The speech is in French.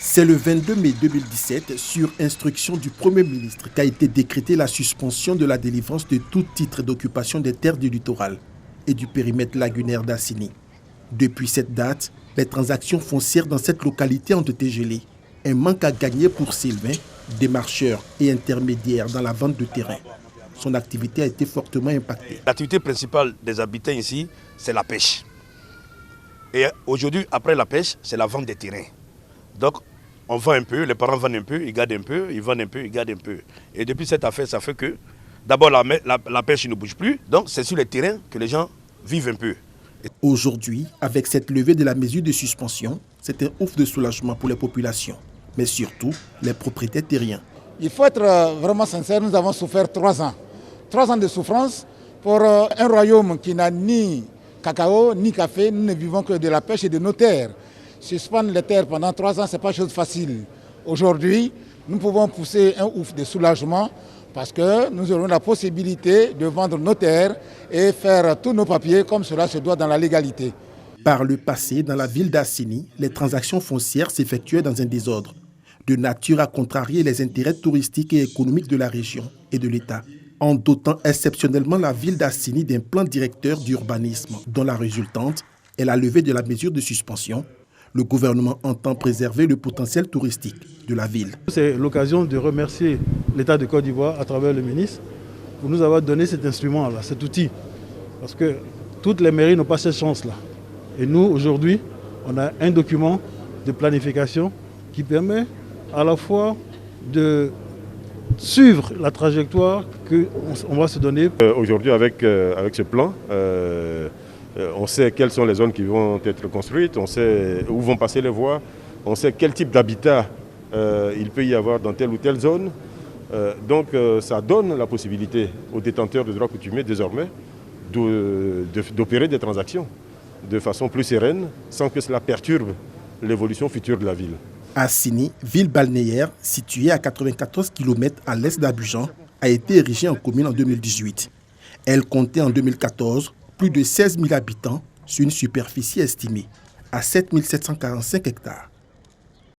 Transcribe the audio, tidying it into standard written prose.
C'est le 22 mai 2017, sur instruction du Premier ministre, qu'a été décrétée la suspension de la délivrance de tout titre d'occupation des terres du littoral et du périmètre lagunaire d'Assini. Depuis cette date, les transactions foncières dans cette localité ont été gelées. Un manque à gagner pour Sylvain, démarcheur et intermédiaire dans la vente de terrain. Son activité a été fortement impactée. L'activité principale des habitants ici, c'est la pêche. Et aujourd'hui, après la pêche, c'est la vente des terrains. Donc, on vend un peu, les parents vendent un peu, ils gardent un peu, ils vendent un peu, ils gardent un peu. Et depuis cette affaire, ça fait que, d'abord, la pêche ne bouge plus. Donc, c'est sur les terrains que les gens vivent un peu. Aujourd'hui, avec cette levée de la mesure de suspension, c'est un ouf de soulagement pour les populations, mais surtout les propriétaires terriens. Il faut être vraiment sincère, nous avons souffert 3 ans. 3 ans de souffrance pour un royaume qui n'a ni cacao, ni café. Nous ne vivons que de la pêche et de nos terres. Suspendre les terres pendant 3 ans, ce n'est pas chose facile. Aujourd'hui, nous pouvons pousser un ouf de soulagement parce que nous aurons la possibilité de vendre nos terres et faire tous nos papiers comme cela se doit dans la légalité. Par le passé, dans la ville d'Assini, les transactions foncières s'effectuaient dans un désordre, de nature à contrarier les intérêts touristiques et économiques de la région et de l'État, en dotant exceptionnellement la ville d'Assini d'un plan directeur d'urbanisme dont la résultante est la levée de la mesure de suspension. Le gouvernement entend préserver le potentiel touristique de la ville. C'est l'occasion de remercier l'État de Côte d'Ivoire à travers le ministre pour nous avoir donné cet instrument-là, cet outil. Parce que toutes les mairies n'ont pas cette chance-là. Et nous, aujourd'hui, on a un document de planification qui permet à la fois de suivre la trajectoire qu'on va se donner. Aujourd'hui, avec ce plan, on sait quelles sont les zones qui vont être construites, on sait où vont passer les voies, on sait quel type d'habitat il peut y avoir dans telle ou telle zone. Donc ça donne la possibilité aux détenteurs de droits coutumiers désormais d'opérer des transactions de façon plus sereine, sans que cela perturbe l'évolution future de la ville. Assini, ville balnéaire située à 94 km à l'est d'Abidjan, a été érigée en commune en 2018. Elle comptait en 2014 plus de 16 000 habitants sur une superficie estimée à 7 745 hectares.